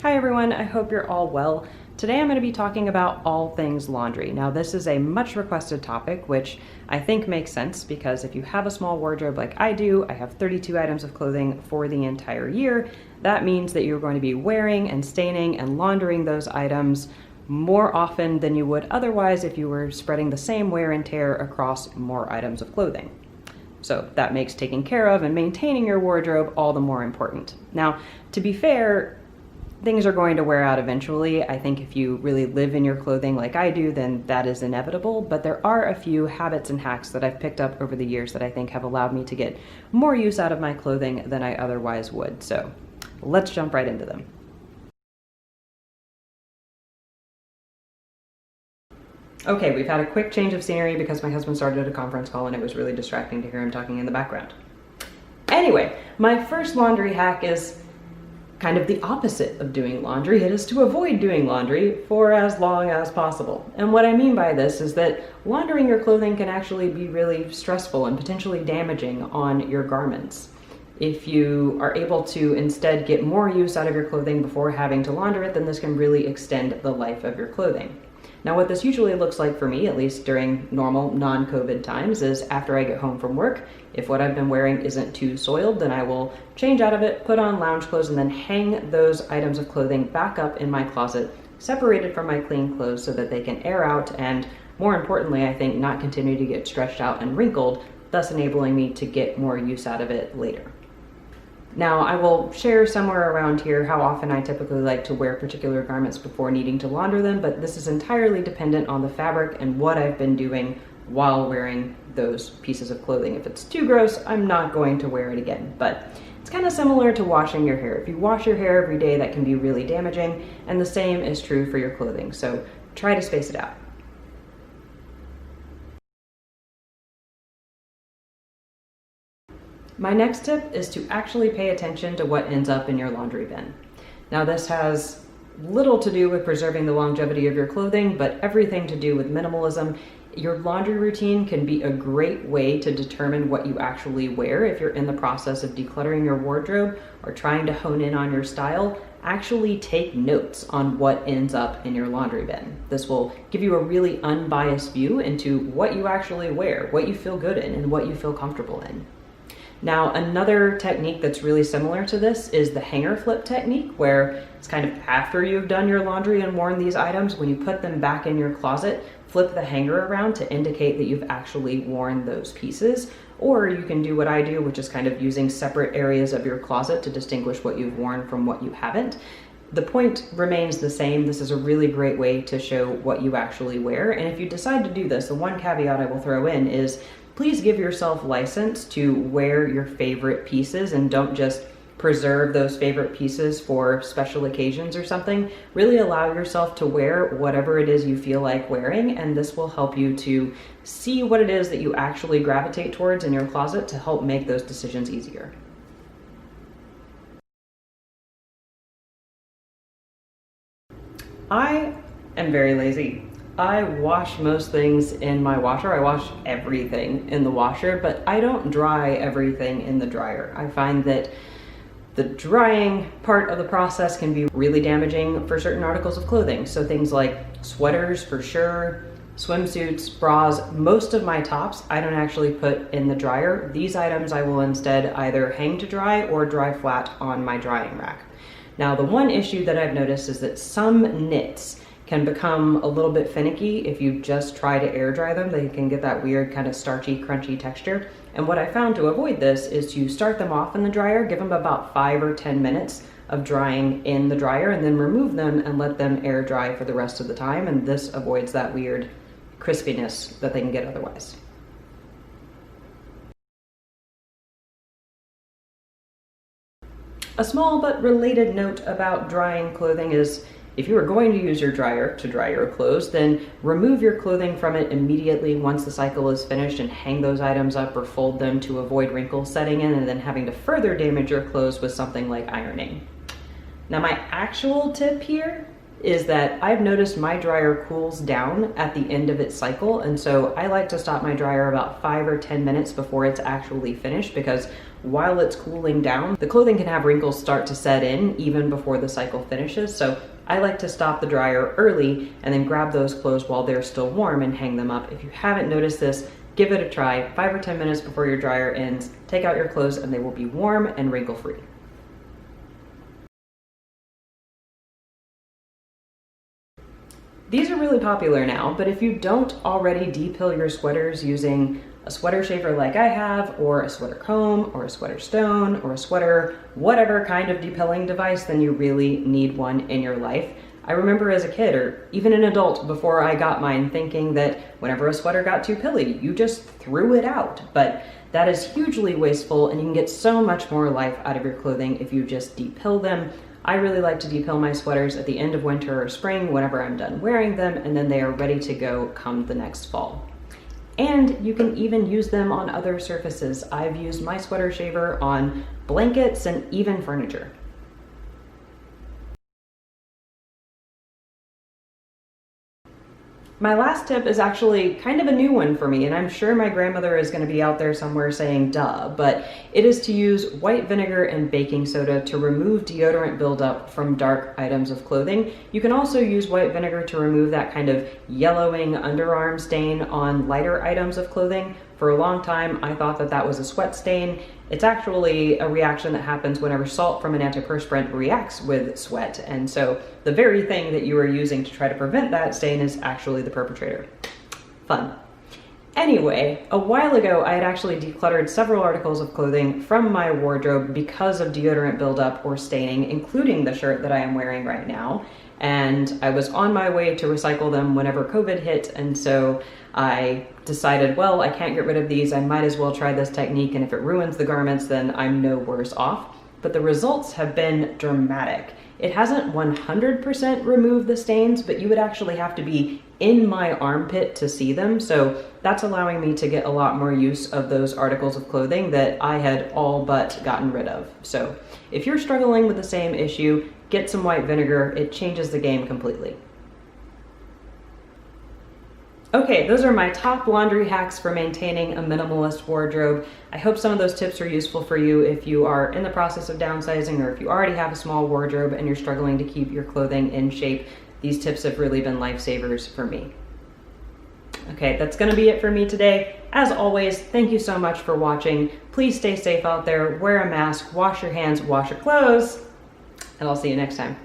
Hi everyone, I hope you're all well. Today I'm going to be talking about all things laundry. Now this is a much requested topic, which I think makes sense because if you have a small wardrobe like I do, I have 32 items of clothing for the entire year. That means that you're going to be wearing and staining and laundering those items more often than you would otherwise if you were spreading the same wear and tear across more items of clothing. So that makes taking care of and maintaining your wardrobe all the more important. Now, to be fair, things are going to wear out eventually. I think if you really live in your clothing like I do, then that is inevitable, but there are a few habits and hacks that I've picked up over the years that I think have allowed me to get more use out of my clothing than I otherwise would. So let's jump right into them. Okay, we've had a quick change of scenery because my husband started a conference call and it was really distracting to hear him talking in the background. Anyway, my first laundry hack is kind of the opposite of doing laundry. It is to avoid doing laundry for as long as possible. And what I mean by this is that laundering your clothing can actually be really stressful and potentially damaging on your garments. If you are able to instead get more use out of your clothing before having to launder it, then this can really extend the life of your clothing. Now, what this usually looks like for me, at least during normal non-COVID times, is after I get home from work, if what I've been wearing isn't too soiled, then I will change out of it, put on lounge clothes, and then hang those items of clothing back up in my closet, separated from my clean clothes so that they can air out and, more importantly, I think, not continue to get stretched out and wrinkled, thus enabling me to get more use out of it later. Now, I will share somewhere around here how often I typically like to wear particular garments before needing to launder them, but this is entirely dependent on the fabric and what I've been doing while wearing those pieces of clothing. If it's too gross, I'm not going to wear it again, but it's kind of similar to washing your hair. If you wash your hair every day, that can be really damaging, and the same is true for your clothing, so try to space it out. My next tip is to actually pay attention to what ends up in your laundry bin. Now, this has little to do with preserving the longevity of your clothing, but everything to do with minimalism. Your laundry routine can be a great way to determine what you actually wear if you're in the process of decluttering your wardrobe or trying to hone in on your style. Actually take notes on what ends up in your laundry bin. This will give you a really unbiased view into what you actually wear, what you feel good in, and what you feel comfortable in. Now, another technique that's really similar to this is the hanger flip technique, where it's kind of after you've done your laundry and worn these items, when you put them back in your closet, flip the hanger around to indicate that you've actually worn those pieces. Or you can do what I do, which is kind of using separate areas of your closet to distinguish what you've worn from what you haven't. The point remains the same. This is a really great way to show what you actually wear. And if you decide to do this, the one caveat I will throw in is please give yourself license to wear your favorite pieces and don't just preserve those favorite pieces for special occasions or something. Really allow yourself to wear whatever it is you feel like wearing, and this will help you to see what it is that you actually gravitate towards in your closet to help make those decisions easier. I am very lazy. I wash most things in my washer. I wash everything in the washer, but I don't dry everything in the dryer. I find that the drying part of the process can be really damaging for certain articles of clothing. So things like sweaters for sure, swimsuits, bras, most of my tops I don't actually put in the dryer. These items I will instead either hang to dry or dry flat on my drying rack. Now, the one issue that I've noticed is that some knits can become a little bit finicky if you just try to air dry them. They can get that weird kind of starchy, crunchy texture. And what I found to avoid this is to start them off in the dryer, give them about 5 or 10 minutes of drying in the dryer, and then remove them and let them air dry for the rest of the time. And this avoids that weird crispiness that they can get otherwise. A small but related note about drying clothing is if you are going to use your dryer to dry your clothes, then remove your clothing from it immediately once the cycle is finished and hang those items up or fold them to avoid wrinkles setting in and then having to further damage your clothes with something like ironing. Now, my actual tip here is that I've noticed my dryer cools down at the end of its cycle, and so I like to stop my dryer about 5 or 10 minutes before it's actually finished, because while it's cooling down, the clothing can have wrinkles start to set in even before the cycle finishes. So I like to stop the dryer early and then grab those clothes while they're still warm and hang them up. If you haven't noticed this, give it a try. 5 or 10 minutes before your dryer ends, take out your clothes and they will be warm and wrinkle-free. These are really popular now, but if you don't already depill your sweaters using a sweater shaver like I have, or a sweater comb, or a sweater stone, or a sweater, whatever kind of depilling device, then you really need one in your life. I remember as a kid, or even an adult before I got mine, thinking that whenever a sweater got too pilly, you just threw it out. But that is hugely wasteful, and you can get so much more life out of your clothing if you just depill them. I really like to depill my sweaters at the end of winter or spring whenever I'm done wearing them, and then they are ready to go come the next fall. And you can even use them on other surfaces. I've used my sweater shaver on blankets and even furniture. My last tip is actually kind of a new one for me, and I'm sure my grandmother is going to be out there somewhere saying duh, but it is to use white vinegar and baking soda to remove deodorant buildup from dark items of clothing. You can also use white vinegar to remove that kind of yellowing underarm stain on lighter items of clothing. For a long time, I thought that that was a sweat stain. It's actually a reaction that happens whenever salt from an antiperspirant reacts with sweat. And so the very thing that you are using to try to prevent that stain is actually the perpetrator. Fun. Anyway, a while ago, I had actually decluttered several articles of clothing from my wardrobe because of deodorant buildup or staining, including the shirt that I am wearing right now. And I was on my way to recycle them whenever COVID hit, and so I decided, well, I can't get rid of these, I might as well try this technique, and if it ruins the garments, then I'm no worse off. But the results have been dramatic. It hasn't 100% removed the stains, but you would actually have to be in my armpit to see them, so that's allowing me to get a lot more use of those articles of clothing that I had all but gotten rid of. So if you're struggling with the same issue, get some white vinegar. It changes the game completely. Okay, those are my top laundry hacks for maintaining a minimalist wardrobe. I hope some of those tips are useful for you if you are in the process of downsizing, or if you already have a small wardrobe and you're struggling to keep your clothing in shape. These tips have really been lifesavers for me. Okay, that's gonna be it for me today. As always, thank you so much for watching. Please stay safe out there, wear a mask, wash your hands, wash your clothes, and I'll see you next time.